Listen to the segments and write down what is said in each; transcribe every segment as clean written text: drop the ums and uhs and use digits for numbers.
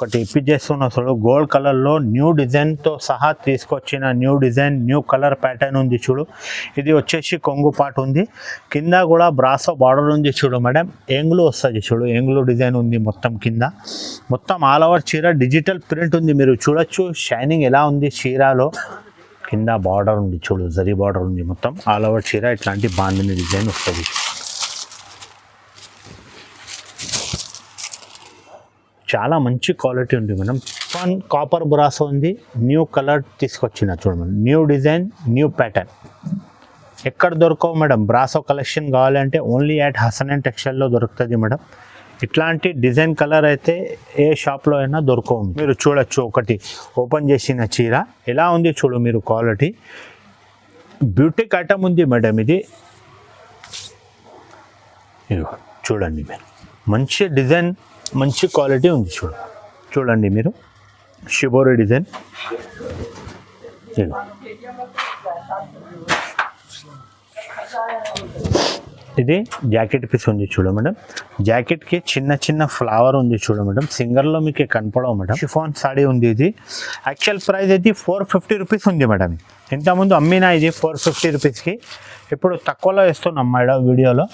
ఒకటి ఇప్పించేస్తున్న చూడు, గోల్డ్ కలర్లో న్యూ డిజైన్తో సహా తీసుకొచ్చిన new design, new colour pattern ఉంది చూడు. ఇది వచ్చేసి కొంగు పాటు ఉంది, కింద కూడా బ్రాసో బార్డర్ ఉంది చూడు మేడం. ఏంగులు వస్తుంది చూడు, ఏంగులు డిజైన్ ఉంది మొత్తం కింద. మొత్తం ఆల్ ఓవర్ చీర డిజిటల్ ప్రింట్ ఉంది, మీరు చూడొచ్చు షైనింగ్ ఎలా ఉంది చీరలో. కింద బార్డర్ ఉంది చూడు, జరీ బార్డర్ ఉంది మొత్తం ఆల్ ఓవర్ చీర. ఇట్లాంటి బాందిని డిజైన్ వస్తుంది. చాలా మంచి క్వాలిటీ ఉంది మేడం. ఫన్ కాపర్ బ్రాసో ఉంది, న్యూ కలర్ తీసుకొచ్చిన చూడండి, న్యూ డిజైన్, న్యూ ప్యాటర్న్. ఎక్కడ దొరకవు మేడం, బ్రాసో కలెక్షన్ కావాలంటే ఓన్లీ యాట్ హసన్ అండ్ టెక్స్టైల్లో దొరుకుతుంది మేడం. ఇట్లాంటి డిజైన్ కలర్ అయితే ఏ షాప్లో అయినా దొరకవు. మీరు చూడొచ్చు, ఒకటి ఓపెన్ చేసిన చీర ఎలా ఉంది చూడు మీరు. క్వాలిటీ బ్యూటిక్ ఐటమ్ ఉంది మేడం. ఇది చూడండి మీరు, మంచి డిజైన్, మంచి క్వాలిటీ ఉంది చూడండి మీరు. Shibori design. ఇది జాకెట్ పీస్ ఉంది చూడ మేడం. జాకెట్కి చిన్న చిన్న ఫ్లవర్ ఉంది చూడ మేడం. సింగర్లో మీకు కనపడవు మేడం. షిఫాన్ సాడీ ఉంది. ఇది యాక్చువల్ ప్రైస్ అయితే 450 రూపీస్ ఉంది మేడం. ఇంతకుముందు అమ్మినా ఇది 450 రూపీస్కి, ఇప్పుడు తక్కువలో ఇస్తున్నాం మేడం వీడియోలో.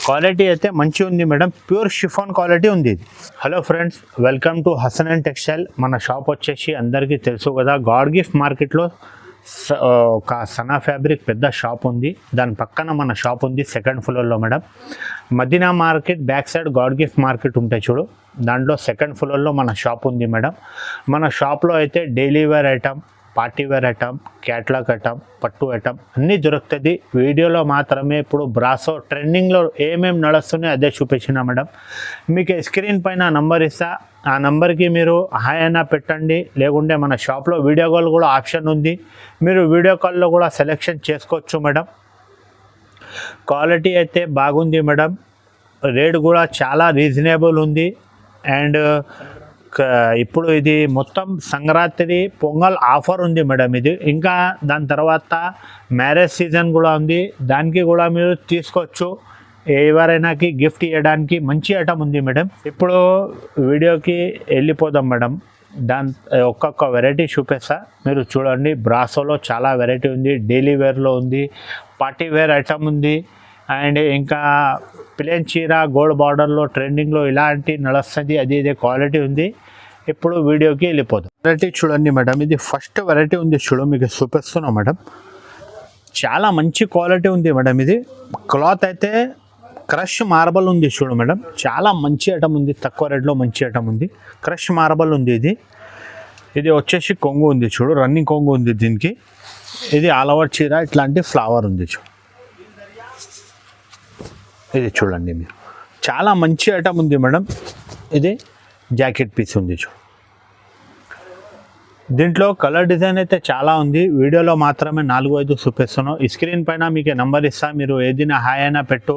క్వాలిటీ అయితే మంచి ఉంది మేడం, ప్యూర్ షిఫాన్ క్వాలిటీ ఉంది ఇది. Hello friends, welcome to Hasan and textile. మన షాప్ వచ్చేసి అందరికీ తెలుసు కదా, గాడ్ గిఫ్ట్ మార్కెట్లో ఒక సనా ఫ్యాబ్రిక్ పెద్ద షాప్ ఉంది, దాని పక్కన మన షాప్ ఉంది సెకండ్ ఫ్లోర్లో madam. Madina market back side god gift market ఉంటాయి చూడు, దాంట్లో సెకండ్ ఫ్లోర్లో మన షాప్ ఉంది మేడం. మన షాప్లో అయితే daily wear item, party wear item, catalog item, పట్టు ఐటమ్ అన్నీ దొరుకుతుంది. వీడియోలో మాత్రమే ఇప్పుడు బ్రాసో ట్రెండింగ్లో ఏమేమి నడుస్తున్నాయో అదే చూపించిన మేడం. మీకు స్క్రీన్ పైన నంబర్ ఇస్తా, ఆ నంబర్కి మీరు హాయ్ అయినా పెట్టండి, లేకుంటే మన షాప్లో వీడియో కాల్ కూడా ఆప్షన్ ఉంది, మీరు వీడియో కాల్లో కూడా సెలెక్షన్ చేసుకోవచ్చు మేడం. క్వాలిటీ అయితే బాగుంది మేడం, రేట్ కూడా చాలా రీజనబుల్ ఉంది. అండ్ ఇప్పుడు ఇది మొత్తం సంక్రాంతి పొంగల్ ఆఫర్ ఉంది మేడం. ఇది ఇంకా దాని తర్వాత మ్యారేజ్ సీజన్ కూడా ఉంది, దానికి కూడా మీరు తీసుకోవచ్చు. ఎవరైనాకి గిఫ్ట్ ఇవ్వడానికి మంచి ఐటమ్ ఉంది మేడం. ఇప్పుడు వీడియోకి వెళ్ళిపోదాం మేడం. దాని ఒక్కొక్క వెరైటీ చూపిస్తా, మీరు చూడండి. బ్రాసోలో చాలా వెరైటీ ఉంది, డైలీ వేర్లో ఉంది, పార్టీ వేర్ ఐటమ్ ఉంది, అండ్ ఇంకా ప్లేన్ చీర గోల్డ్ బార్డర్లో ట్రెండింగ్లో ఇలాంటి నడుస్తుంది, అది ఇదే క్వాలిటీ ఉంది. ఇప్పుడు వీడియోకి వెళ్ళిపోతాం. వెరైటీ చూడండి మేడం, ఇది ఫస్ట్ వెరైటీ ఉంది చూడు, మీకు చూపిస్తున్నాం మేడం. చాలా మంచి క్వాలిటీ ఉంది మేడం. ఇది క్లాత్ అయితే క్రష్ మార్బల్ ఉంది చూడు మేడం, చాలా మంచి ఐటమ్ ఉంది, తక్కువ రేట్లో మంచి ఐటమ్ ఉంది. క్రష్ మార్బల్ ఉంది ఇది. ఇది వచ్చేసి కొంగు ఉంది చూడు, రన్నింగ్ కొంగు ఉంది దీనికి. ఇది ఆల్ ఓవర్ చీర ఇట్లాంటి ఫ్లవర్ ఉంది చూడు. ఇది చూడండి మీరు, చాలా మంచి ఐటమ్ ఉంది మేడం. ఇది జాకెట్ పీస్ ఉంది చూడు. దీంట్లో కలర్ డిజైన్ అయితే చాలా ఉంది, వీడియోలో మాత్రమే 4-5 చూపిస్తున్నాను. స్క్రీన్ పైన మీకు నెంబర్ ఇస్తా, మీరు ఏదైనా హాయ్ అయినా పెట్టు.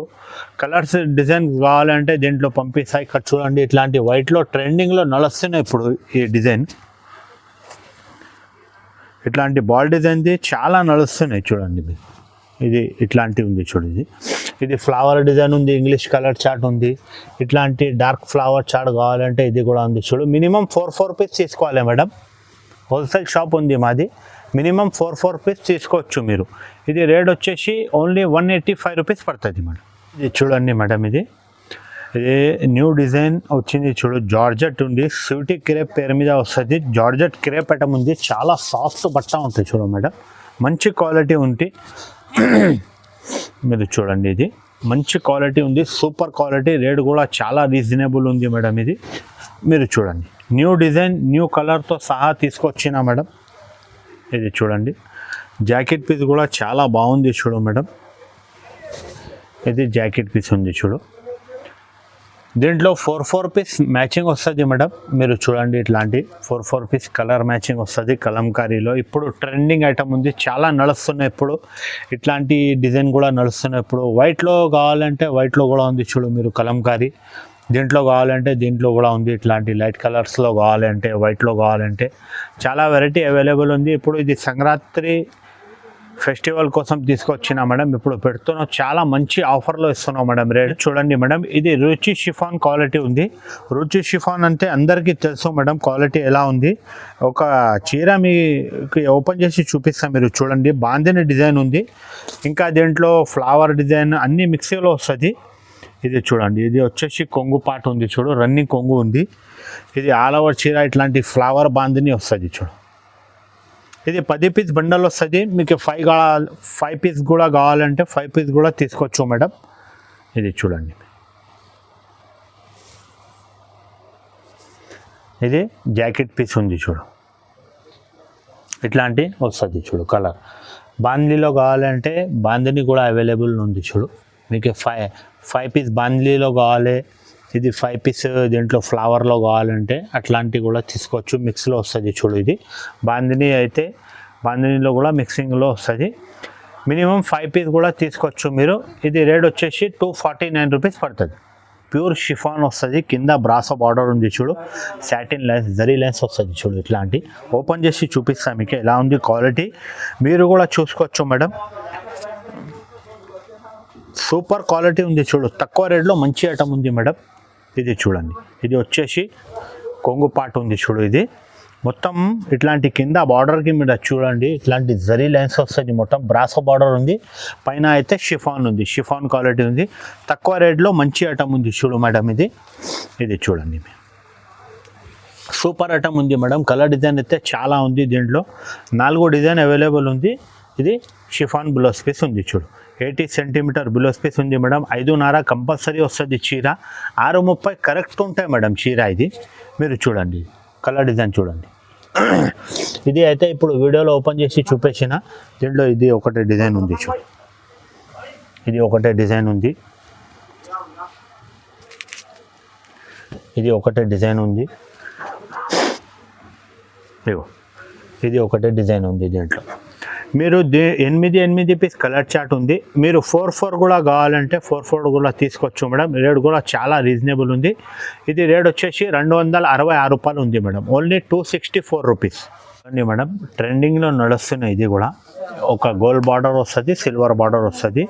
కలర్స్ డిజైన్ కావాలంటే దీంట్లో పంపిస్తాయి. ఇక్కడ చూడండి, ఇట్లాంటి వైట్లో ట్రెండింగ్లో నడుస్తున్నాయి ఇప్పుడు ఈ డిజైన్. ఇట్లాంటి బాల్ డిజైన్ది చాలా నడుస్తున్నాయి చూడండి మీరు. ఇది ఇట్లాంటివి ఉంది చూడు. ఇది ఫ్లవర్ డిజైన్ ఉంది, ఇంగ్లీష్ కలర్ చార్ట్ ఉంది. ఇట్లాంటి డార్క్ ఫ్లవర్ చార్ట్ కావాలంటే ఇది కూడా ఉంది చూడు. మినిమం 4 పీస్ తీసుకోవాలి మేడం. హోల్సేల్ షాప్ ఉంది మాది, మినిమం 4 పీస్ తీసుకోవచ్చు మీరు. ఇది రేట్ వచ్చేసి ఓన్లీ 185 రూపీస్ పడుతుంది మేడం. ఇది చూడండి మేడం, ఇది న్యూ డిజైన్ వచ్చింది చూడు. జార్జెట్ ఉంది, స్వీటీ క్రేప్ పేరు మీద వస్తుంది. జార్జెట్ క్రేప్ ఐటమ్ ఉంది, చాలా సాఫ్ట్ బట్ట ఉంటుంది చూడు మేడం, మంచి క్వాలిటీ ఉంది. మీరు చూడండి, ఇది మంచి క్వాలిటీ ఉంది, సూపర్ క్వాలిటీ. రేట్ కూడా చాలా రీజనబుల్ ఉంది మేడం. ఇది మీరు చూడండి, న్యూ డిజైన్, న్యూ కలర్తో సహా తీసుకొచ్చిన మేడం. ఇది చూడండి, జాకెట్ పీస్ కూడా చాలా బాగుంది చూడు మేడం. ఇది జాకెట్ పీస్ ఉంది చూడు. దీంట్లో 4 పీస్ మ్యాచింగ్ వస్తుంది మేడం. మీరు చూడండి, ఇట్లాంటి 4 పీస్ కలర్ మ్యాచింగ్ వస్తుంది కలంకారీలో. ఇప్పుడు ట్రెండింగ్ ఐటమ్ ఉంది, చాలా నడుస్తున్నాయి ఇప్పుడు. ఇట్లాంటి డిజైన్ కూడా నడుస్తున్నాయి ఇప్పుడు. వైట్లో కావాలంటే వైట్లో కూడా ఉంది చూడు మీరు, కలంకారీ. దీంట్లో కావాలంటే దీంట్లో కూడా ఉంది. ఇట్లాంటి లైట్ కలర్స్లో కావాలంటే, వైట్లో కావాలంటే చాలా వెరైటీ అవైలబుల్ ఉంది. ఇప్పుడు ఇది సంక్రాంతి ఫెస్టివల్ కోసం తీసుకొచ్చినా మేడం. ఇప్పుడు పెడుతున్నాం, చాలా మంచి ఆఫర్లో ఇస్తున్నాం మేడం. రేట్ చూడండి మేడం, ఇది రుచి షిఫాన్ క్వాలిటీ ఉంది. రుచి షిఫాన్ అంటే అందరికీ తెలుసు మేడం క్వాలిటీ ఎలా ఉంది. ఒక చీర మీకు ఓపెన్ చేసి చూపిస్తాం, మీరు చూడండి. బాందిని డిజైన్ ఉంది, ఇంకా దీంట్లో ఫ్లవర్ డిజైన్ అన్ని మిక్సీలో వస్తుంది. ఇది చూడండి, ఇది వచ్చేసి కొంగు పాట ఉంది చూడు, రన్నింగ్ కొంగు ఉంది. ఇది ఆల్ ఓవర్ చీర ఇట్లాంటి ఫ్లవర్ బాందిని వస్తుంది చూడు. ఇది 10 పీస్ బండల్ వస్తుంది. మీకు 5 పీస్ కూడా కావాలంటే 5 పీస్ కూడా తీసుకోవచ్చు మేడం. ఇది చూడండి, ఇది జాకెట్ పీస్ ఉంది చూడు, ఇట్లాంటి వస్తుంది చూడు కలర్. బాందిలో కావాలంటే బాందిని కూడా అవైలబుల్ ఉంది చూడు. మీకు 5 పీస్ బాందిలో కావాలి, ఇది 5 పీస్ దీంట్లో ఫ్లవర్లో కావాలంటే అట్లాంటివి కూడా తీసుకోవచ్చు. మిక్స్లో వస్తుంది చూడు. ఇది బాందిని అయితే బాందినిలో కూడా మిక్సింగ్లో వస్తుంది. మినిమం 5 పీస్ కూడా తీసుకోవచ్చు మీరు. ఇది రేట్ వచ్చేసి 249 రూపీస్ పడుతుంది. ప్యూర్ షిఫాన్ వస్తుంది, కింద బ్రాసో బార్డర్ ఉంది చూడు, సాటిన్ లెన్స్ జరీ లెన్స్ వస్తుంది చూడు. ఇట్లాంటి ఓపెన్ చేసి చూపిస్తాను మీకు ఎలా ఉంది క్వాలిటీ, మీరు కూడా చూసుకోవచ్చు మేడం. సూపర్ క్వాలిటీ ఉంది చూడు, తక్కువ రేట్లో మంచి ఐటమ్ ఉంది మేడం. ఇది చూడండి, ఇది వచ్చేసి కొంగు పాట ఉంది చూడు. ఇది మొత్తం ఇట్లాంటి కింద బార్డర్కి మీరు చూడండి, ఇట్లాంటి జరీ లైన్స్ వస్తుంది. మొత్తం బ్రాసో బార్డర్ ఉంది, పైన అయితే షిఫాన్ ఉంది, షిఫాన్ క్వాలిటీ ఉంది. తక్కువ రేట్లో మంచి ఐటమ్ ఉంది చూడు మేడం. ఇది చూడండి, సూపర్ ఐటమ్ ఉంది మేడం. కలర్ డిజైన్ అయితే చాలా ఉంది, దీంట్లో 4 డిజైన్ అవైలబుల్ ఉంది. ఇది షిఫాన్ బ్లౌజ్ పీస్ ఉంది చూడు, 80 సెంటీమీటర్ బ్లౌజ్ పీస్ ఉంది మేడం. 5.5 కంపల్సరీ వస్తుంది చీర. 6.30 కరెక్ట్ ఉంటాయి మేడం చీర. ఇది మీరు చూడండి, కలర్ డిజైన్ చూడండి. ఇది అయితే ఇప్పుడు వీడియోలో ఓపెన్ చేసి చూపించిన, దీంట్లో ఇది ఒకటే డిజైన్ ఉంది చూడు, ఇది ఒకటే డిజైన్ ఉంది, ఇది ఒకటే డిజైన్ ఉంది, ఇది ఒకటే డిజైన్ ఉంది. దీంట్లో మీరు 8 పీస్ కలర్ చార్ట్ ఉంది. మీరు 4 కూడా కావాలంటే 4 కూడా తీసుకోవచ్చు మేడం. రేట్ కూడా చాలా రీజనబుల్ ఉంది. ఇది రేట్ వచ్చేసి 266 రూపాయలు ఉంది మేడం. ఓన్లీ 264 రూపీస్ అండి మేడం. ట్రెండింగ్లో నడుస్తున్నాయి. ఇది కూడా ఒక గోల్డ్ బార్డర్ వస్తుంది, సిల్వర్ బార్డర్ వస్తుంది.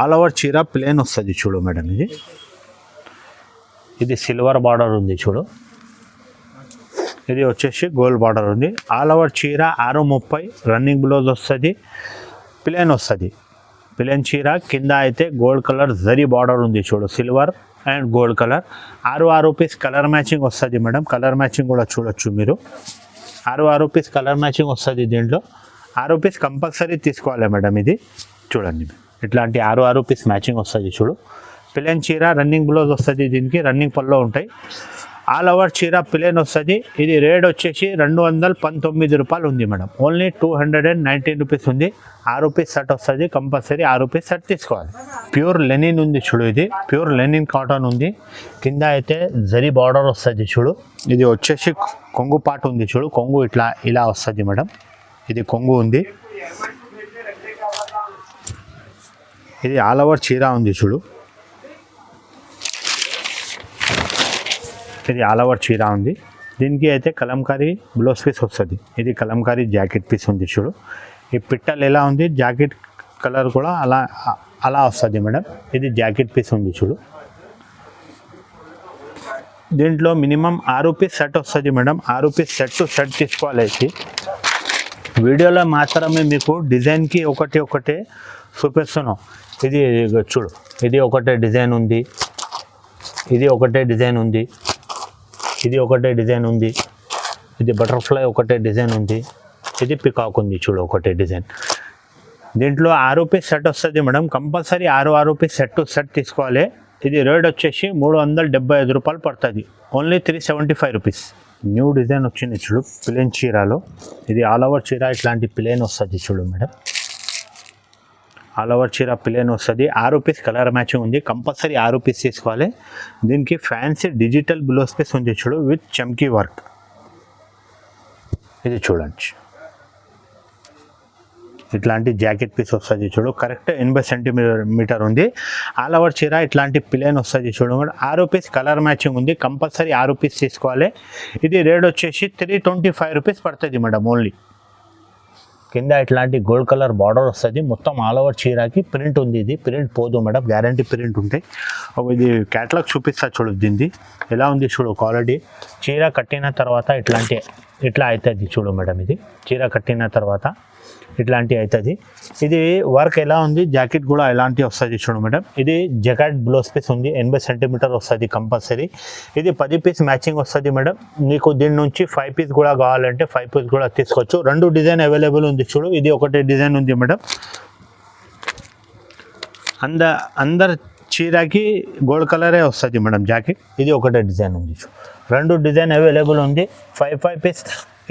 ఆల్ ఓవర్ చీర ప్లేన్ వస్తుంది చూడు మేడం. ఇది సిల్వర్ బార్డర్ ఉంది చూడు, ఇది వచ్చేసి గోల్డ్ బార్డర్ ఉంది. ఆల్ ఓవర్ చీర 6.30 రన్నింగ్ బ్లౌజ్ వస్తుంది, ప్లేన్ వస్తుంది. ప్లేన్ చీర కింద అయితే గోల్డ్ కలర్ జరీ బార్డర్ ఉంది చూడు, silver and gold colour. 6 rupees colour matching వస్తుంది మేడం. కలర్ మ్యాచింగ్ కూడా చూడొచ్చు మీరు. 6 రూపీస్ కలర్ మ్యాచింగ్ వస్తుంది. దీంట్లో 6 రూపీస్ కంపల్సరీ తీసుకోవాలి మేడం. ఇది చూడండి, ఇట్లాంటి 6 రూపీస్ మ్యాచింగ్ వస్తుంది చూడు. ప్లేన్ చీర రన్నింగ్ బ్లౌజ్ వస్తుంది, దీనికి రన్నింగ్ పళ్ళు ఉంటాయి. ఆల్ ఓవర్ చీర ప్లేన్ వస్తుంది. ఇది రేట్ వచ్చేసి 219 రూపాయలు ఉంది మేడం. ఓన్లీ 219 రూపీస్ ఉంది. 6 రూపీస్ సెట్ వస్తుంది, కంపల్సరీ 6 రూపీస్ సెట్ తీసుకోవాలి. ప్యూర్ లెనిన్ ఉంది చూడు, ఇది ప్యూర్ లెనిన్ కాటన్ ఉంది. కింద అయితే జరీ బార్డర్ వస్తుంది చూడు. ఇది వచ్చేసి కొంగు పాట ఉంది చూడు, కొంగు ఇలా వస్తుంది మేడం. ఇది కొంగు ఉంది. ఇది ఆల్ ఓవర్ చీర ఉంది చూడు, ఇది ఆల్ ఓవర్ చీర ఉంది. దీనికి అయితే కలంకారీ బ్లౌజ్ పీస్ వస్తుంది. ఇది కలంకారీ జాకెట్ పీస్ ఉంది చూడు. ఈ పిట్టలు ఎలా ఉంది, జాకెట్ కలర్ కూడా అలా వస్తుంది మేడం. ఇది జాకెట్ పీస్ ఉంది చూడు. దీంట్లో మినిమం 6 రూపీస్ సెట్ వస్తుంది మేడం. 6 రూపీస్ సెట్ తీసుకోవాలి. వీడియోలో మాత్రమే మీకు డిజైన్కి ఒకటే చూపిస్తున్నాం. ఇది చూడు, ఇది ఒకటే డిజైన్ ఉంది, ఇది ఒకటే డిజైన్ ఉంది, ఇది ఒకటే డిజైన్ ఉంది, ఇది బటర్ఫ్లై ఒకటే డిజైన్ ఉంది, ఇది పికాక్ ఉంది చూడు ఒకటే డిజైన్. దీంట్లో 6 రూపీస్ సెట్ వస్తుంది మేడం. కంపల్సరీ 6 రూపీస్ సెట్ తీసుకోవాలి. ఇది రేట్ వచ్చేసి 375 రూపాయలు పడుతుంది. Only 375 rupees. న్యూ డిజైన్ వచ్చింది చూడు, ప్లేన్ చీరలో. ఇది ఆల్ ఓవర్ చీర ఇట్లాంటి ప్లేన్ వస్తుంది చూడు మేడం. ఆల్ ఓవర్ చీర ప్లేన్ వస్తుంది. 6 రూపీస్ కలర్ మ్యాచింగ్ ఉంది, కంపల్సరీ 6 రూపీస్ తీసుకోవాలి. దీనికి ఫ్యాన్సీ డిజిటల్ బ్లౌజ్ పీస్ ఉంది చూడు, విత్ చమ్కీ వర్క్. ఇది చూడండి, ఇట్లాంటి జాకెట్ పీస్ వస్తుంది చూడు, కరెక్ట్ 80 సెంటీమీటర్ ఉంది. ఆల్ ఓవర్ చీర ఇట్లాంటి ప్లేన్ వస్తుంది చూడు. 6 రూపీస్ కలర్ మ్యాచింగ్ ఉంది, కంపల్సరీ 6 రూపీస్ తీసుకోవాలి. ఇది రేట్ వచ్చేసి 325 రూపీస్ పడుతుంది మేడం. ఓన్లీ కింద ఇట్లాంటి గోల్డ్ కలర్ బార్డర్ వస్తుంది, మొత్తం ఆల్ ఓవర్ చీరకి ప్రింట్ ఉంది. ఇది ప్రింట్ పోదు మేడం, గ్యారంటీ ప్రింట్ ఉంటాయి. ఇది క్యాటలాగ్ చూపిస్తా చూడు, దీనిది ఎలా ఉంది చూడు క్వాలిటీ. చీర కట్టిన తర్వాత ఇట్లా అవుతుంది చూడు మేడం. ఇది చీర కట్టిన తర్వాత ఇట్లాంటి అవుతుంది. ఇది వర్క్ ఎలా ఉంది, జాకెట్ కూడా ఎలాంటి వస్తుంది చూడు మేడం. ఇది జాకెట్ బ్లౌజ్ పీస్ ఉంది, 80 సెంటీమీటర్ వస్తుంది కంపల్సరీ. ఇది 10 పీస్ మ్యాచింగ్ వస్తుంది మేడం. నీకు దీని నుంచి 5 పీస్ కూడా కావాలంటే 5 పీస్ కూడా తీసుకోవచ్చు. 2 డిజైన్ అవైలబుల్ ఉంది చూడు. ఇది ఒకటే డిజైన్ ఉంది మేడం. అందరు చీరకి గోల్డ్ కలరే వస్తుంది మేడం జాకెట్. ఇది ఒకటే డిజైన్ ఉంది చూడు. 2 డిజైన్ అవైలబుల్ ఉంది. 5 పీస్,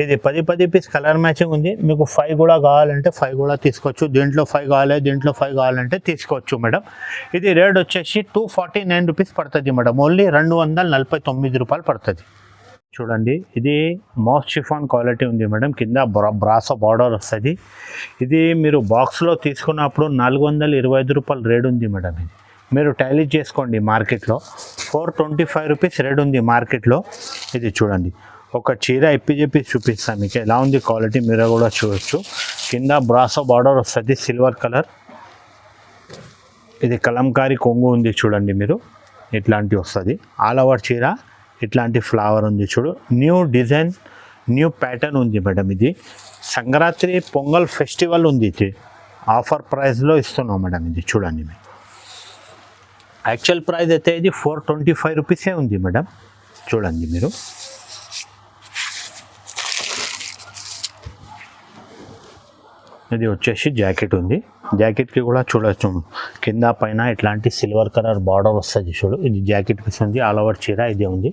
ఇది 10 పీస్ కలర్ మ్యాచింగ్ ఉంది. మీకు 5 కూడా కావాలంటే 5 కూడా తీసుకోవచ్చు. దీంట్లో 5 కావాలి, దీంట్లో 5 కావాలంటే తీసుకోవచ్చు మేడం. ఇది రేట్ వచ్చేసి 249 రూపీస్ పడుతుంది మేడం. ఓన్లీ 249 రూపాయలు పడుతుంది. చూడండి, ఇది మౌస్ షిఫాన్ క్వాలిటీ ఉంది మేడం. కింద బ్రాసో బార్డర్ వస్తుంది. ఇది మీరు బాక్స్లో తీసుకున్నప్పుడు 425 రూపాయలు రేట్ ఉంది మేడం. ఇది మీరు టాలీ చేసుకోండి. మార్కెట్లో 425 రూపీస్ రేట్ ఉంది మార్కెట్లో. ఇది చూడండి, ఒక చీర ఇప్పి చూపిస్తాను మీకు ఎలా ఉంది క్వాలిటీ, మీరు కూడా చూడొచ్చు. కింద బ్రాసో బార్డర్ వస్తుంది, సిల్వర్ కలర్. ఇది కలంకారీ కొంగు ఉంది చూడండి మీరు, ఇట్లాంటి వస్తుంది. ఆల్ ఓవర్ చీర ఇట్లాంటి ఫ్లవర్ ఉంది చూడు. న్యూ డిజైన్, న్యూ ప్యాటర్న్ ఉంది మేడం. ఇది సంక్రాంతి పొంగల్ ఫెస్టివల్ ఉంది. ఇది ఆఫర్ ప్రైస్లో ఇస్తున్నాం మేడం. ఇది చూడండి మీరు. యాక్చువల్ ప్రైస్ అయితే ఇది 425 రూపీసే ఉంది మేడం. చూడండి మీరు. ఇది వచ్చేసి జాకెట్ ఉంది. జాకెట్కి కూడా చూడొచ్చు, కింద పైన ఇట్లాంటి సిల్వర్ కలర్ బార్డర్ వస్తుంది చూడు. ఇది జాకెట్ పీస్ ఉంది, ఆల్ ఓవర్ చీర ఇదే ఉంది.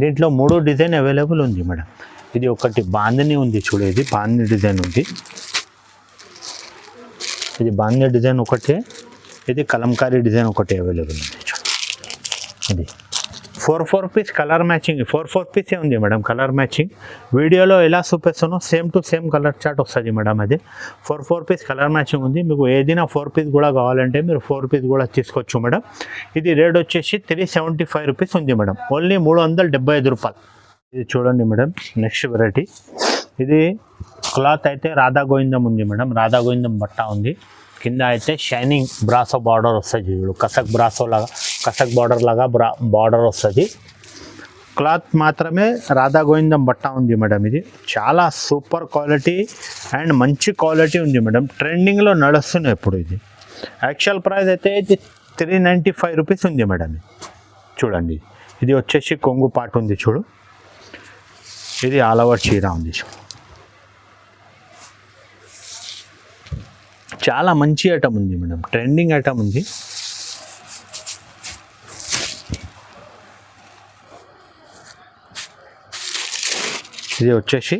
దీంట్లో 3 డిజైన్ అవైలబుల్ ఉంది మేడం. ఇది ఒకటి బాందిని ఉంది చూడు, ఇది బాందిని డిజైన్ ఉంది. ఇది బాందిని డిజైన్ ఒకటే, ఇది కలంకారీ డిజైన్ ఒకటి అవైలబుల్ ఉంది చూడు. ఇది 4 పీస్ కలర్ మ్యాచింగ్, 4 పీసే ఉంది మేడం కలర్ మ్యాచింగ్. వీడియోలో ఎలా చూపిస్తానో same to same colour chart వస్తుంది మేడం. అది 4 పీస్ కలర్ మ్యాచింగ్ ఉంది. మీకు ఏదైనా 4 పీస్ కూడా కావాలంటే మీరు 4 పీస్ కూడా తీసుకోవచ్చు మేడం. ఇది రేట్ వచ్చేసి 375 రూపీస్ ఉంది మేడం. ఓన్లీ 375 రూపాయలు. ఇది చూడండి మేడం, నెక్స్ట్ వెరైటీ. ఇది క్లాత్ అయితే రాధా గోవిందం ఉంది మేడం. రాధా గోవిందం బట్ట ఉంది. కింద అయితే షైనింగ్ బ్రాసో బార్డర్ వస్తుంది చూడు. కసక్ బ్రాసో లాగా, కసక్ బార్డర్ లాగా బార్డర్ వస్తుంది. క్లాత్ మాత్రమే రాధా గోవిందం బట్ట ఉంది మేడం. ఇది చాలా సూపర్ క్వాలిటీ అండ్ మంచి క్వాలిటీ ఉంది మేడం. ట్రెండింగ్లో నడుస్తున్నాయి ఇప్పుడు. ఇది యాక్చువల్ ప్రైస్ అయితే ఇది 395 రూపీస్ ఉంది మేడం. చూడండి, ఇది వచ్చేసి కొంగు పాటు ఉంది చూడు. ఇది ఆల్ ఓవర్ చీర ఉంది చూడు. చాలా మంచి ఐటమ్ ఉంది మేడం, ట్రెండింగ్ ఐటమ్ ఉంది. ఇది వచ్చేసి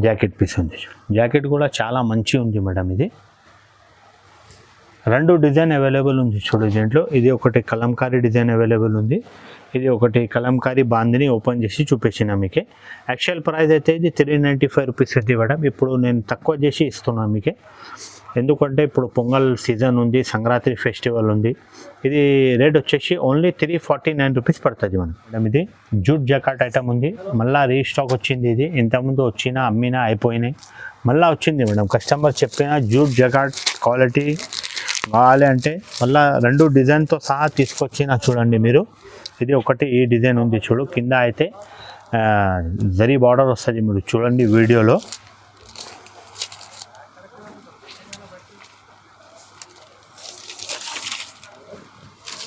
జాకెట్ పీస్ ఉంది. జాకెట్ కూడా చాలా మంచి ఉంది మేడం. ఇది 2 డిజైన్ అవైలబుల్ ఉంది చూడు దీంట్లో. ఇది ఒకటి కలంకారీ డిజైన్ అవైలబుల్ ఉంది. ఇది ఒకటి కలంకారీ బాందిని ఓపెన్ చేసి చూపించిన మీకే. యాక్చువల్ ప్రైస్ అయితే ఇది 395 రూపీస్ ఉంది మేడం. ఇప్పుడు నేను తక్కువ చేసి ఇస్తున్నాను మీకే, ఎందుకంటే ఇప్పుడు పొంగల్ సీజన్ ఉంది, సంక్రాంతి ఫెస్టివల్ ఉంది. ఇది రేట్ వచ్చేసి ఓన్లీ 349 రూపీస్ పడుతుంది మేడం. ఇది జూట్ జాకెట్ ఐటమ్ ఉంది, మళ్ళీ రీస్టాక్ వచ్చింది. ఇది ఇంతకుముందు వచ్చినా అమ్మినా అయిపోయినాయి, మళ్ళీ వచ్చింది మేడం. కస్టమర్ చెప్పిన జూట్ జాకెట్ క్వాలిటీ కావాలి అంటే మళ్ళీ 2 డిజైన్తో సహా తీసుకొచ్చిన చూడండి మీరు. ఇది ఒకటి ఈ డిజైన్ ఉంది చూడు. కింద అయితే జరీ బార్డర్ వస్తుంది మీరు చూడండి వీడియోలో.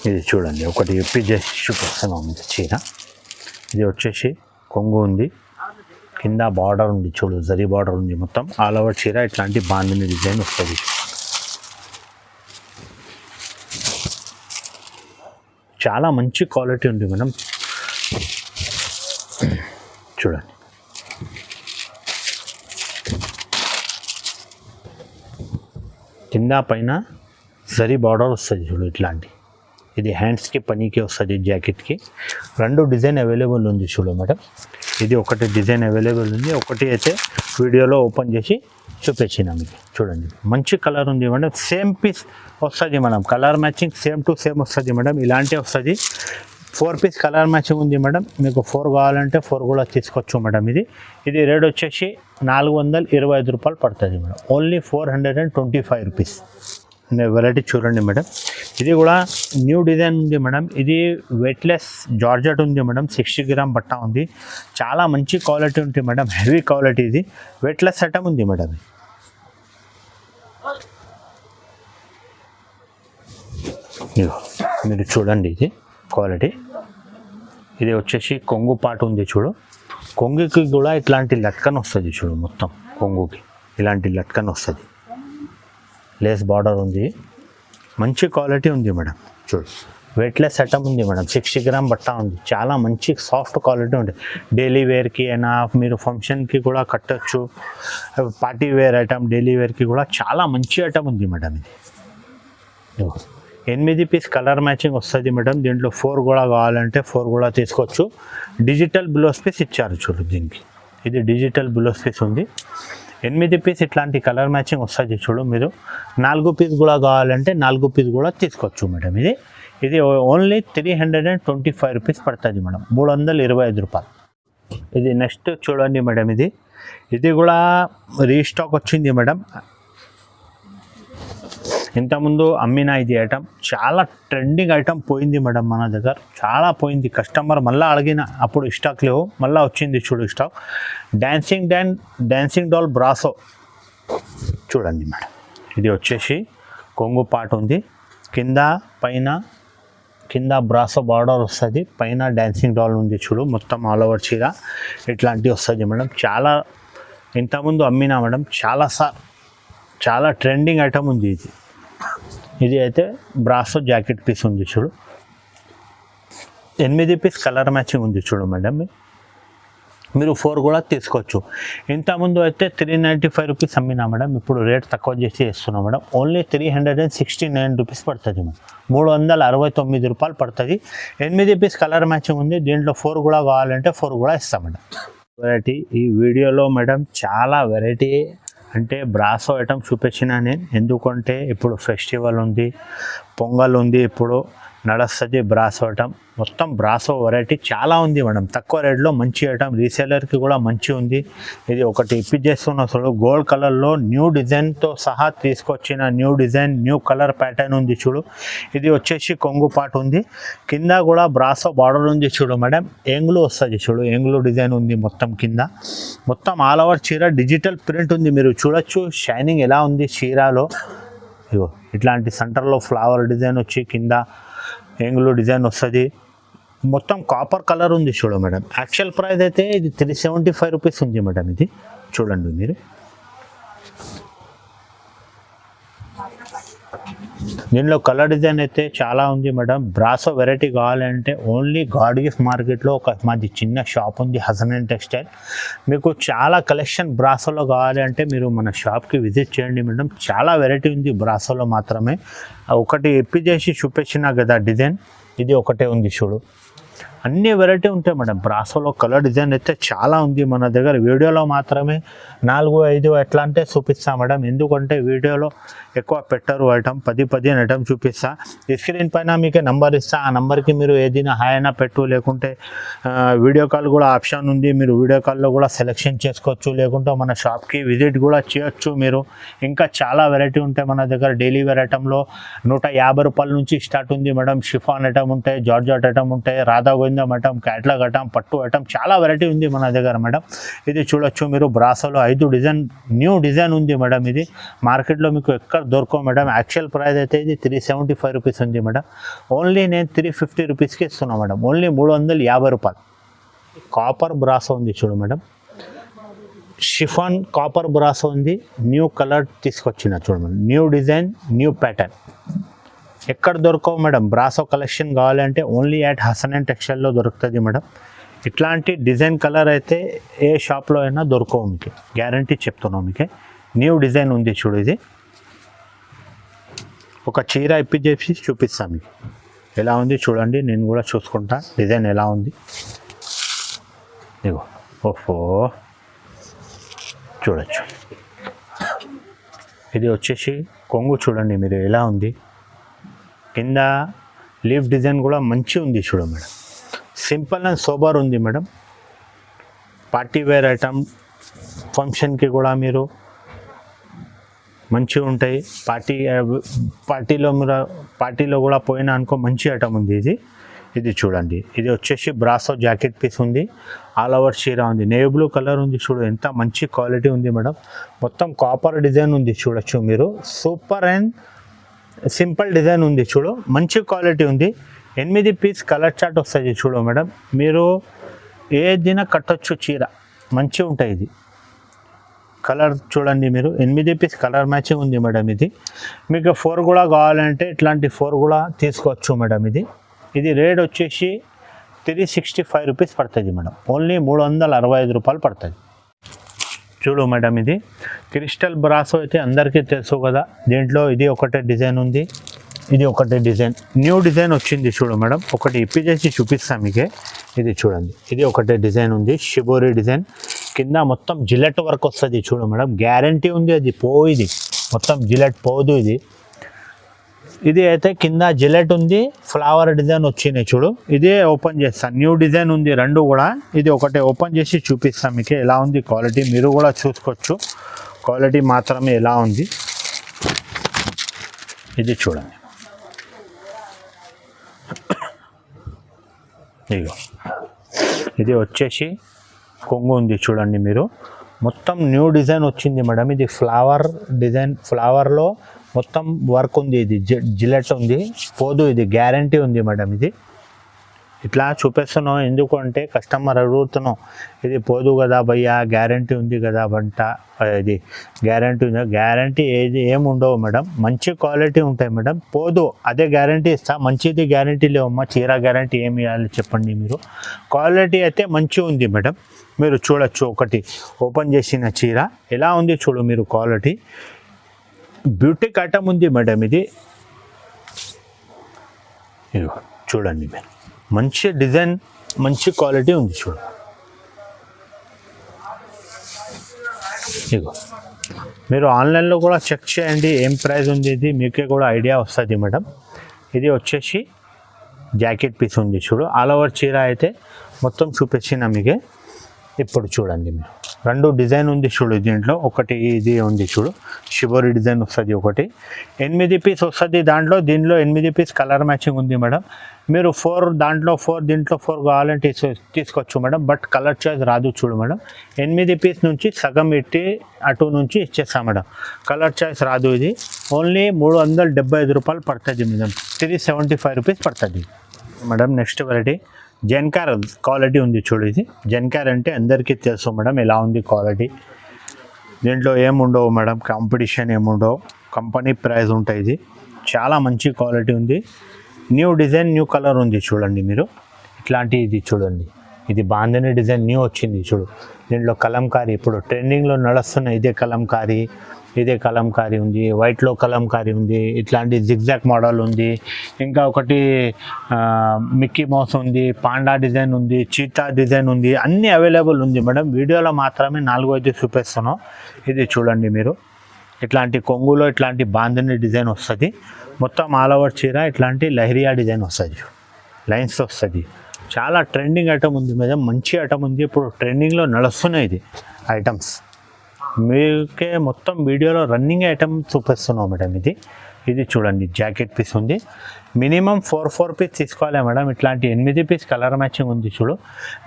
ఇది చూడండి, ఒకటి ఇప్పి చేసి చూపిస్తున్నాం మీకు చీర. ఇది వచ్చేసి కొంగు ఉంది, కింద బార్డర్ ఉంది చూడు, జరీ బార్డర్ ఉంది. మొత్తం ఆల్ ఓవర్ చీర ఇట్లాంటి బాందిని డిజైన్ వస్తుంది. చాలా మంచి క్వాలిటీ ఉంది మేడం. చూడండి, కింద పైన జరీ బార్డర్ వస్తుంది చూడు ఇట్లాంటి. ఇది హ్యాండ్స్కి పనికి వస్తుంది, జాకెట్కి. 2 డిజైన్ అవైలబుల్ ఉంది చూడు మేడం. ఇది ఒకటి డిజైన్ అవైలబుల్ ఉంది, ఒకటి అయితే వీడియోలో ఓపెన్ చేసి చూపించిన మీకు. చూడండి, మంచి కలర్ ఉంది మేడం. సేమ్ పీస్ వస్తుంది madam, colour matching same to same వస్తుంది మేడం. ఇలాంటి వస్తుంది. 4 పీస్ కలర్ మ్యాచింగ్ ఉంది మేడం. మీకు 4 కావాలంటే 4 కూడా తీసుకోవచ్చు మేడం. ఇది రేట్ వచ్చేసి 425 రూపాయలు పడుతుంది మేడం. Only 425 rupees. వెరైటీ చూడండి మేడం. ఇది కూడా న్యూ డిజైన్ ఉంది మేడం. ఇది వెయిట్లెస్ జార్జెట్ ఉంది మేడం. 60 గ్రామ్ బట్ట ఉంది. చాలా మంచి క్వాలిటీ ఉంటుంది మేడం. Heavy quality. ఇది వెయిట్లెస్ ఐటమ్ ఉంది మేడం. మీరు చూడండి, ఇది క్వాలిటీ. ఇది వచ్చేసి కొంగు పాటు ఉంది చూడు. కొంగుకి కూడా ఇట్లాంటి లట్కన్ వస్తుంది చూడు. మొత్తం కొంగుకి ఇలాంటి లట్కన్ వస్తుంది. లేస్ బార్డర్ ఉంది. మంచి క్వాలిటీ ఉంది మేడం. చూడు, వెయిట్లెస్ ఐటమ్ ఉంది మేడం. 60 గ్రామ్ బట్ట ఉంది. చాలా మంచి సాఫ్ట్ క్వాలిటీ ఉంది. డైలీ వేర్కి అయినా మీరు ఫంక్షన్కి కూడా కట్టచ్చు. పార్టీ వేర్ ఐటమ్, డైలీ వేర్కి కూడా చాలా మంచి ఐటమ్ ఉంది మేడం. ఇది 8 పీస్ కలర్ మ్యాచింగ్ వస్తుంది మేడం. దీంట్లో 4 కూడా కావాలంటే 4 కూడా తీసుకోవచ్చు. డిజిటల్ బ్లౌజ్ పీస్ ఇచ్చారు చూడు దీనికి. ఇది డిజిటల్ బ్లౌజ్ పీస్ ఉంది. 8 పీస్ ఇట్లాంటి కలర్ మ్యాచింగ్ వస్తుంది చూడు. మీరు 4 పీస్ కూడా కావాలంటే 4 పీస్ కూడా తీసుకోవచ్చు మేడం. ఇది ఓన్లీ 325 రూపీస్ పడుతుంది మేడం. 325 రూపాయలు. ఇది నెక్స్ట్ చూడండి మేడం. ఇది కూడా రీస్టాక్ వచ్చింది మేడం. ఇంతకుముందు అమ్మిన ఇది ఐటమ్ చాలా ట్రెండింగ్ ఐటమ్ పోయింది మేడం. మన దగ్గర చాలా పోయింది. కస్టమర్ మళ్ళీ అడిగిన అప్పుడు స్టాక్ లేవు, మళ్ళీ వచ్చింది చూడు స్టాక్. డాన్సింగ్ డాల్ బ్రాసో చూడండి మేడం. ఇది వచ్చేసి కొంగు పాట ఉంది. కింద బ్రాసో బార్డర్ వస్తుంది. పైన డాన్సింగ్ డాల్ ఉంది చూడు. మొత్తం ఆల్ ఓవర్ చీర ఇట్లాంటివి వస్తుంది మేడం. చాలా ఇంతకుముందు అమ్మినా మేడం. చాలా ట్రెండింగ్ ఐటమ్ ఉంది ఇది అయితే బ్రాసో జాకెట్ పీస్ ఉంది చూడు. 8 పీస్ కలర్ మ్యాచింగ్ ఉంది చూడు మేడం. మీరు 4 కూడా తీసుకోవచ్చు. ఇంతకుముందు అయితే 395 రూపీస్ అమ్మినా మేడం. ఇప్పుడు రేట్ తక్కువ చేసి ఇస్తున్నాం మేడం. ఓన్లీ 369 రూపీస్ పడుతుంది మేడం. 369 రూపాయలు పడుతుంది. 8 పీస్ కలర్ మ్యాచింగ్ ఉంది. దీంట్లో 4 కూడా కావాలంటే 4 కూడా ఇస్తాం మేడం. వెరైటీ ఈ వీడియోలో మేడం చాలా వెరైటీ అంటే బ్రాసో ఐటమ్ చూపించిన నేను. ఎందుకంటే ఇప్పుడు ఫెస్టివల్ ఉంది, పొంగల్ ఉంది, ఇప్పుడు నడుస్తుంది బ్రాసో ఐటమ్. మొత్తం బ్రాసో వెరైటీ చాలా ఉంది మేడం. తక్కువ రేట్లో మంచి ఐటమ్. రీసేలర్కి కూడా మంచి ఉంది. ఇది ఒకటి ఇప్పించేస్తున్న చూడు. గోల్డ్ కలర్లో న్యూ డిజైన్తో సహా తీసుకొచ్చిన new design, new colour pattern ఉంది చూడు. ఇది వచ్చేసి కొంగు పాటు ఉంది. కింద కూడా బ్రాసో బార్డర్ ఉంది చూడు మేడం. ఏంగులు వస్తుంది చూడు. ఏంగులు డిజైన్ ఉంది మొత్తం కింద. మొత్తం ఆల్ ఓవర్ చీర డిజిటల్ ప్రింట్ ఉంది. మీరు చూడొచ్చు షైనింగ్ ఎలా ఉంది చీరలో. ఇగో ఇట్లాంటి సెంటర్లో ఫ్లవర్ డిజైన్ వచ్చి కింద ఏంగులు డిజైన్ వస్తుంది. మొత్తం కాపర్ కలర్ ఉంది చూడు మేడం. యాక్చువల్ ప్రైస్ అయితే ఇది 375 రూపీస్ ఉంది మేడం. ఇది చూడండి మీరు. దీనిలో కలర్ డిజైన్ అయితే చాలా ఉంది మేడం. బ్రాసో వెరైటీ కావాలంటే ఓన్లీ గాడ్ గిఫ్ట్ మార్కెట్లో మాది చిన్న షాప్ ఉంది, హసన్ టెక్స్టైల్. మీకు చాలా కలెక్షన్ బ్రాసోలో కావాలి అంటే మీరు మన షాప్కి విజిట్ చేయండి మేడం. చాలా వెరైటీ ఉంది బ్రాసోలో మాత్రమే. ఒకటి ఎప్పి చేసి చూపించినా కదా డిజైన్, ఇది ఒకటే ఉంది చూడు. అన్ని వెరైటీ ఉంటాయి మేడం. బ్రాసోలో కలర్ డిజైన్ అయితే చాలా ఉంది మన దగ్గర. వీడియోలో మాత్రమే 4-5 ఎట్లా అంటే చూపిస్తా మేడం. ఎందుకంటే వీడియోలో ఎక్కువ పెట్టరు ఐటమ్. 10-15 ఐటమ్ చూపిస్తా. స్క్రీన్ పైన మీకు నెంబర్ ఇస్తా. ఆ నెంబర్కి మీరు ఏదైనా హాయ్ అయినా పెట్టు, లేకుంటే వీడియో కాల్ కూడా ఆప్షన్ ఉంది. మీరు వీడియో కాల్లో కూడా సెలెక్షన్ చేసుకోవచ్చు, లేకుంటే మన షాప్కి విజిట్ కూడా చేయొచ్చు మీరు. ఇంకా చాలా వెరైటీ ఉంటాయి మన దగ్గర. డైలీ వేర్ ఐటంలో 150 రూపాయల నుంచి స్టార్ట్ ఉంది మేడం. షిఫాన్ ఐటమ్ ఉంటాయి, జార్జెట్ ఐటమ్ ఉంటాయి, రాధా గోవిందం ఐటమ్, క్యాట్లాగ్ ఐటమ్, పట్టు ఐటమ్, చాలా వెరైటీ ఉంది మన దగ్గర మేడం. ఇది చూడొచ్చు మీరు. బ్రాసోలో 5 డిజైన్ న్యూ డిజైన్ ఉంది మేడం. ఇది మార్కెట్లో మీకు ఎక్కడ దొరకవు మేడం. యాక్చువల్ ప్రైస్ అయితే ఇది 375 రూపీస్ ఉంది మేడం. ఓన్లీ నేను 350 రూపీస్కి ఇస్తున్నా మేడం. ఓన్లీ 350 రూపాయలు. కాపర్ బ్రాసో ఉంది చూడు మేడం. షిఫాన్ కాపర్ బ్రాసో ఉంది. న్యూ కలర్ తీసుకొచ్చిన చూడు madam. New design, new pattern. ఎక్కడ దొరకవు మేడం. బ్రాసో కలెక్షన్ కావాలంటే ఓన్లీ యాట్ హసన్ టెక్స్టైల్లో దొరుకుతుంది మేడం. ఇట్లాంటి డిజైన్ కలర్ అయితే ఏ షాప్లో అయినా దొరకవు మీకు, గ్యారంటీ చెప్తున్నాం మీకు. న్యూ డిజైన్ ఉంది చూడు. ఇది ఒక చీర ఇప్పించేసి చూపిస్తాను మీకు ఎలా ఉంది చూడండి. నేను కూడా చూసుకుంటా డిజైన్ ఎలా ఉంది. ఇగో ఓహో చూడొచ్చు. ఇది వచ్చేసి కొంగు చూడండి మీరు ఎలా ఉంది. కింద లీఫ్ డిజైన్ కూడా మంచి ఉంది చూడు మేడం. సింపుల్ అండ్ సోబర్ ఉంది మేడం. పార్టీ వేర్ ఐటమ్, ఫంక్షన్కి కూడా మీరు మంచిగా ఉంటాయి. పార్టీలో కూడా పోయినా అనుకో మంచి ఐటమ్ ఉంది ఇది చూడండి. ఇది వచ్చేసి బ్రాసో జాకెట్ పీస్ ఉంది, ఆల్ ఓవర్ చీర ఉంది, నేవీ బ్లూ కలర్ ఉంది. చూడు ఎంత మంచి క్వాలిటీ ఉంది మేడం. మొత్తం కాపర్ డిజైన్ ఉంది చూడొచ్చు మీరు. సూపర్ అండ్ సింపుల్ డిజైన్ ఉంది చూడు, మంచి క్వాలిటీ ఉంది. 8 పీస్ కలర్ చార్ట్ వస్తుంది చూడు మేడం. మీరు ఏ దిన కట్టొచ్చు చీర, మంచిగా ఉంటాయి. ఇది కలర్ చూడండి మీరు, 8 పీస్ కలర్ మ్యాచింగ్ ఉంది మేడం. ఇది మీకు 4 కూడా కావాలంటే ఇట్లాంటి 4 కూడా తీసుకోవచ్చు మేడం. ఇది రేట్ వచ్చేసి 365 రూపీస్ పడుతుంది మేడం. ఓన్లీ 365 రూపాయలు పడుతుంది. చూడు మేడం, ఇది క్రిస్టల్ బ్రాసో అయితే అందరికీ తెలుసు కదా. దీంట్లో ఇది ఒకటే డిజైన్ ఉంది, ఇది ఒకటే డిజైన్, న్యూ డిజైన్ వచ్చింది చూడు మేడం. ఒకటి ఇప్పి చేసి చూపిస్తాను మీకే. ఇది చూడండి, ఇది ఒకటే డిజైన్ ఉంది, షిబోరి డిజైన్. కింద మొత్తం జిలెట్ వర్క్ వస్తుంది చూడు మేడం. గ్యారంటీ ఉంది, అది పోయిది మొత్తం జిలెట్ పోదు. ఇది అయితే కింద జిలెట్ ఉంది, ఫ్లవర్ డిజైన్ వచ్చినాయి చూడు. ఇదే ఓపెన్ చేస్తాను, న్యూ డిజైన్ ఉంది రెండు కూడా. ఇది ఒకటే ఓపెన్ చేసి చూపిస్తాను మీకు ఎలా ఉంది క్వాలిటీ. మీరు కూడా చూసుకోవచ్చు క్వాలిటీ మాత్రమే ఎలా ఉంది. ఇది చూడండి, ఇగో ఇది వచ్చేసి కొంగు ఉంది చూడండి మీరు. మొత్తం న్యూ డిజైన్ వచ్చింది మేడం. ఇది ఫ్లవర్ డిజైన్, ఫ్లవర్లో మొత్తం వర్క్ ఉంది. ఇది జిలెట్ ఉంది, పోదు. ఇది గ్యారంటీ ఉంది మేడం. ఇది ఇట్లా చూపిస్తున్నాం ఎందుకంటే కస్టమర్ అడుగుతున్నాం, ఇది పోదు కదా భయ్యా, గ్యారంటీ ఉంది కదా వంట, ఇది గ్యారంటీ ఉంది. గ్యారంటీ ఏముండవు మేడం, మంచి క్వాలిటీ ఉంటాయి మేడం. పోదు, అదే గ్యారంటీ ఇస్తా. మంచిది గ్యారంటీ లేవమ్మా, చీర గ్యారంటీ ఏమి ఇవ్వాలి చెప్పండి మీరు. క్వాలిటీ అయితే మంచిగా ఉంది మేడం. మీరు చూడొచ్చు, ఒకటి ఓపెన్ చేసిన చీర ఎలా ఉంది చూడు మీరు. క్వాలిటీ బ్యూటిక్ ఐటమ్ ఉంది మేడం. ఇది చూడండి మీరు, మంచి డిజైన్, మంచి క్వాలిటీ ఉంది చూడు. ఇగో మీరు ఆన్లైన్లో కూడా చెక్ చేయండి ఏం ప్రైస్ ఉంది, ఇది మీకే కూడా ఐడియా వస్తుంది మేడం. ఇది వచ్చేసి జాకెట్ పీస్ ఉంది చూడు. ఆల్ ఓవర్ చీర అయితే మొత్తం చూపించిన మీకే. ఇప్పుడు చూడండి మీరు, రెండు డిజైన్ ఉంది చూడు దీంట్లో. ఒకటి ఇది ఉంది చూడు, షిబోరి డిజైన్ వస్తుంది ఒకటి. 8 పీస్ వస్తుంది దాంట్లో. దీంట్లో 8 పీస్ కలర్ మ్యాచింగ్ ఉంది మేడం. మీరు 4 దాంట్లో 4 దీంట్లో 4 కావాలంటే తీసుకోవచ్చు మేడం. బట్ కలర్ చాయిస్ రాదు చూడు మేడం. 8 పీస్ నుంచి సగం ఇట్టి అటు నుంచి ఇచ్చేస్తాం మేడం. కలర్ చాయిస్ రాదు. ఇది ఓన్లీ 375 రూపాయలు పడుతుంది మేడం. 375 రూపీస్ పడుతుంది మేడం. నెక్స్ట్ వెరైటీ జెన్కార్ క్వాలిటీ ఉంది చూడు. ఇది జెన్కార్ అంటే అందరికీ తెలుసు మేడం ఎలా ఉంది క్వాలిటీ. దీంట్లో ఏముండవు మేడం, కాంపిటీషన్ ఏముండవు, కంపెనీ ప్రైస్ ఉంటాయి. ఇది చాలా మంచి క్వాలిటీ ఉంది. న్యూ డిజైన్, న్యూ కలర్ ఉంది చూడండి మీరు. ఇట్లాంటి ఇది చూడండి, ఇది బాంధని డిజైన్ న్యూ వచ్చింది చూడు. దీంట్లో కలంకారీ ఇప్పుడు ట్రెండింగ్లో నడుస్తున్న ఇదే కలంకారీ ఉంది. వైట్లో కలంకారీ ఉంది. ఇట్లాంటి జిగ్జాక్ మోడల్ ఉంది. ఇంకా ఒకటి మిక్కీ మౌస్ ఉంది, పాండా డిజైన్ ఉంది, చీతా డిజైన్ ఉంది. అన్నీ అవైలబుల్ ఉంది మేడం. వీడియోలో మాత్రమే 4-5 చూపిస్తున్నాం. ఇది చూడండి మీరు. ఇట్లాంటి కొంగులో ఇట్లాంటి బాంధని డిజైన్ వస్తుంది. మొత్తం ఆల్ ఓవర్ చీర ఇట్లాంటి లహరియా డిజైన్ వస్తుంది, లైన్స్ వస్తుంది. చాలా ట్రెండింగ్ ఐటమ్ ఉంది మేడం, మంచి ఐటమ్ ఉంది. ఇప్పుడు ట్రెండింగ్లో నడుస్తున్నాయి ఇది ఐటమ్స్. మీకే మొత్తం వీడియోలో రన్నింగ్ ఐటమ్ చూపిస్తున్నాం మేడం. ఇది చూడండి, జాకెట్ పీస్ ఉంది. మినిమం 4 పీస్ తీసుకోవాలి మేడం. ఇట్లాంటి 8 పీస్ కలర్ మ్యాచింగ్ ఉంది చూడు.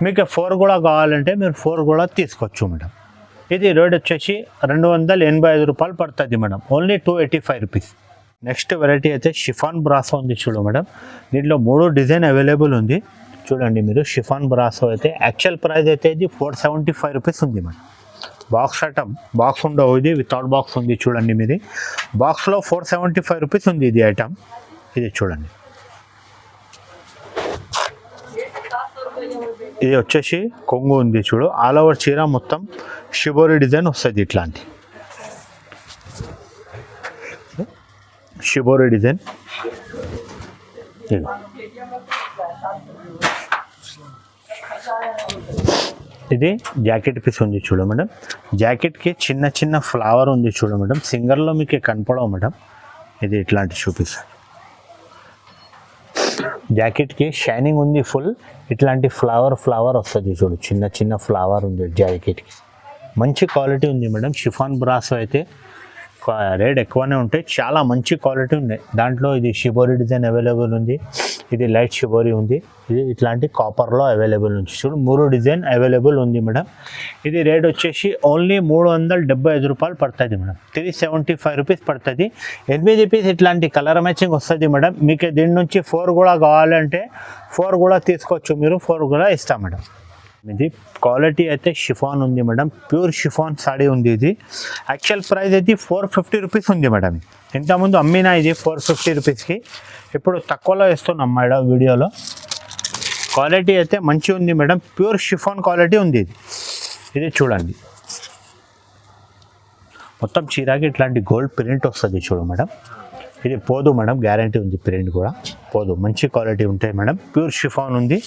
మీకు 4 కూడా కావాలంటే మీరు 4 కూడా తీసుకోవచ్చు మేడం. ఇది రేట్ వచ్చేసి 285 రూపాయలు పడుతుంది madam. Only 285 rupees. Next variety అయితే షిఫాన్ బ్రాసో ఉంది చూడు మేడం. దీంట్లో 3 డిజైన్ అవైలబుల్ ఉంది చూడండి మీరు. షిఫాన్ బ్రాసో అయితే యాక్చువల్ ప్రైస్ అయితే ఇది 475 రూపీస్ ఉంది మేడం. బాక్స్ ఐటమ్, బాక్స్ ఉండవు. ఇది వితౌట్ బాక్స్ ఉంది చూడండి మీది. బాక్స్లో 475 రూపీస్ ఉంది ఇది ఐటమ్. ఇది చూడండి, ఇది వచ్చేసి కొంగు ఉంది చూడు. ఆల్ ఓవర్ చీర మొత్తం షిబోరి డిజైన్ వస్తుంది. ఇట్లాంటి షిబోరి డిజైన్. ఇది జాకెట్ పీస్ ఉంది చూడు మేడం. జాకెట్కి చిన్న ఫ్లవర్ ఉంది చూడు మేడం. సింగర్లో మీకు కనపడవు మేడం. ఇది ఇట్లాంటి చూపిస్తాను. జాకెట్కి షైనింగ్ ఉంది ఫుల్. ఇట్లాంటి ఫ్లవర్ వస్తుంది చూడు, చిన్న చిన్న ఫ్లవర్ ఉంది జాకెట్కి. మంచి క్వాలిటీ ఉంది మేడం. షిఫాన్ బ్రాసో అయితే రేట్ ఎక్కువనే ఉంటాయి, చాలా మంచి క్వాలిటీ ఉన్నాయి. దాంట్లో ఇది షిబోరి డిజైన్ అవైలబుల్ ఉంది, ఇది లైట్ షిబోరి ఉంది, ఇది ఇట్లాంటి కాపర్లో అవైలబుల్ ఉంది చూడు. 3 డిజైన్ అవైలబుల్ ఉంది మేడం. ఇది రేట్ వచ్చేసి ఓన్లీ 375 రూపాయలు పడుతుంది మేడం. 375 రూపీస్ పడుతుంది. 8 పీస్ ఇట్లాంటి కలర్ మ్యాచింగ్ వస్తుంది మేడం. మీకు దీని నుంచి 4 కూడా కావాలంటే 4 కూడా తీసుకోవచ్చు మీరు, 4 కూడా ఇస్తాం మేడం. ఇది క్వాలిటీ అయితే షిఫాన్ ఉంది మేడం, ప్యూర్ షిఫాన్ సాడీ ఉంది. ఇది యాక్చువల్ ప్రైస్ అయితే 450 రూపీస్ ఉంది మేడం. ఇంతకుముందు అమ్మినా ఇది 450 రూపీస్కి, ఇప్పుడు తక్కువలో ఇస్తున్నాం మేడం వీడియోలో. క్వాలిటీ అయితే మంచిగా ఉంది మేడం, ప్యూర్ షిఫాన్ క్వాలిటీ ఉంది. ఇది చూడండి, మొత్తం చీరాకి ఇట్లాంటి గోల్డ్ ప్రింట్ వస్తుంది చూడు మేడం. ఇది పోదు మేడం, గ్యారంటీ ఉంది, ప్రింట్ కూడా పోదు, మంచి క్వాలిటీ ఉంటాయి మేడం. ప్యూర్ షిఫాన్ ఉంది,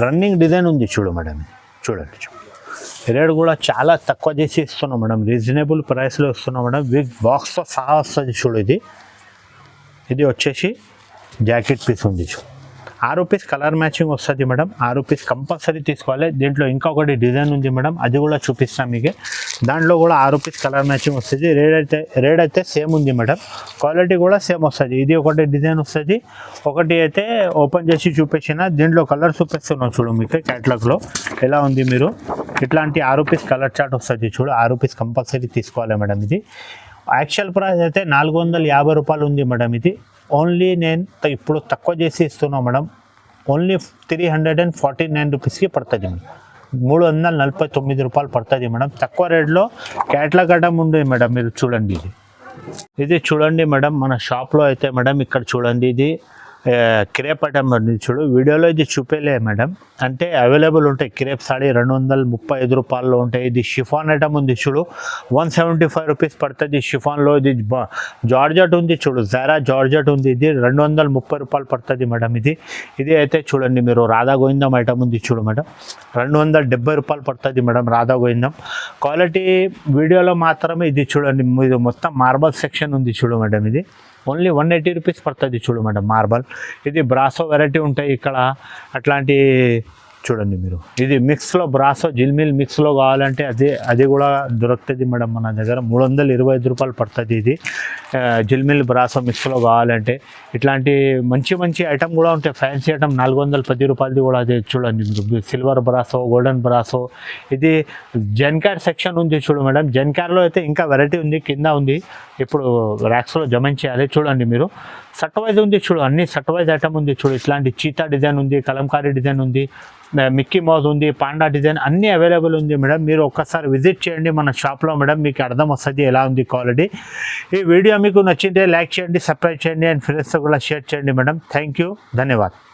రన్నింగ్ డిజైన్ ఉంది చూడు మేడం. చూడండి, రేట్ కూడా చాలా తక్కువ చేసి ఇస్తున్నాం మేడం, రీజనబుల్ ప్రైస్లో ఇస్తున్నాం మేడం. బిగ్ బాక్స్తో సహా వస్తుంది చూడు. ఇది వచ్చేసి జాకెట్ పీస్ ఉంది చూడు. 6 పీస్ కలర్ మ్యాచింగ్ వస్తుంది మేడం. 6 పీస్ కంపల్సరీ తీసుకోవాలి. దీంట్లో ఇంకొకటి డిజైన్ ఉంది మేడం, అది కూడా చూపిస్తాం మీకు. దాంట్లో కూడా 6 పీస్ కలర్ మ్యాచింగ్ వస్తుంది. రేట్ అయితే సేమ్ ఉంది మేడం, క్వాలిటీ కూడా సేమ్ వస్తుంది. ఇది ఒకటి డిజైన్ వస్తుంది, ఒకటి అయితే ఓపెన్ చేసి చూపించిన. దీంట్లో కలర్ చూపిస్తున్నాం చూడు మీకు, క్యాటలాగ్లో ఎలా ఉంది. మీరు ఇట్లాంటి 6 పీస్ కలర్ చార్ట్ వస్తుంది చూడు. 6 పీస్ కంపల్సరీ తీసుకోవాలి మేడం. ఇది యాక్చువల్ ప్రైస్ అయితే 450 రూపాయలు ఉంది మేడం. ఇది ఓన్లీ నేను ఇప్పుడు తక్కువ చేసి ఇస్తున్నాను మేడం, ఓన్లీ 349 రూపీస్కి పడుతుంది మేడం. 349 రూపాయలు పడుతుంది మేడం. తక్కువ రేట్లో క్యాట్లాగ్ ఐటమ్ ఉంది మేడం. మీరు చూడండి, ఇది చూడండి మేడం. మన షాప్లో అయితే మేడం ఇక్కడ చూడండి, ఇది క్రేప్ ఐటమ్ చూడు. వీడియోలో ఇది చూపేలే మేడం, అంటే అవైలబుల్ ఉంటాయి. క్రేప్ సాడీ 235 రూపాయల్లో ఉంటాయి. ఇది షిఫాన్ ఐటమ్ ఉంది చూడు, 175 రూపీస్ పడుతుంది షిఫాన్లో. ఇది జార్జెట్ ఉంది చూడు, జారా జార్జెట్ ఉంది. ఇది 230 రూపాయలు పడుతుంది మేడం. ఇది అయితే చూడండి మీరు, రాధా గోవిందం ఐటమ్ ఉంది చూడు మేడం, 270 రూపాయలు పడుతుంది మేడం రాధా గోవిందం. క్వాలిటీ వీడియోలో మాత్రమే. ఇది చూడండి, ఇది మొత్తం మార్బల్ సెక్షన్ ఉంది చూడు మేడం. ఇది ఓన్లీ 180 రూపీస్ పడుతుంది చూడు మేడం మార్బల్. ఇది బ్రాసో వెరైటీ ఉంటాయి ఇక్కడ, అట్లాంటి చూడండి మీరు. ఇది మిక్స్లో బ్రాసో జిల్మిల్ మిక్స్లో కావాలంటే అది కూడా దొరుకుతుంది మేడం మన దగ్గర. 325 రూపాయలు పడుతుంది. ఇది జిల్మిల్ బ్రాసో మిక్స్లో కావాలంటే. ఇట్లాంటి మంచి ఐటమ్ కూడా ఉంటాయి, ఫ్యాన్సీ ఐటమ్ 410 రూపాయలది కూడా. అది చూడండి మీరు, సిల్వర్ బ్రాసో, గోల్డెన్ బ్రాసో. ఇది జెన్కార్ సెక్షన్ ఉంది చూడు మేడం. జెన్కార్లో అయితే ఇంకా వెరైటీ ఉంది, కింద ఉంది, ఇప్పుడు ర్యాక్స్లో జమ చేయాలి. చూడండి మీరు, సట్ వైజ్ ఉంది చూడు, అన్ని సట్ వైజ్ ఐటమ్ ఉంది చూడు. ఇట్లాంటి చీతా డిజైన్ ఉంది, కలంకారీ డిజైన్ ఉంది, మిక్కీ మౌస్ ఉంది, పాండా డిజైన్, అన్నీ అవైలబుల్ ఉంది మేడం. మీరు ఒక్కసారి విజిట్ చేయండి మన షాప్లో మేడం, మీకు అర్థం వస్తుంది ఎలా ఉంది క్వాలిటీ. ఈ వీడియో మీకు నచ్చింటే లైక్ చేయండి, సబ్స్క్రైబ్ చేయండి, అండ్ ఫ్రెండ్స్తో కూడా షేర్ చేయండి మేడం. థ్యాంక్ యూ, ధన్యవాదాలు.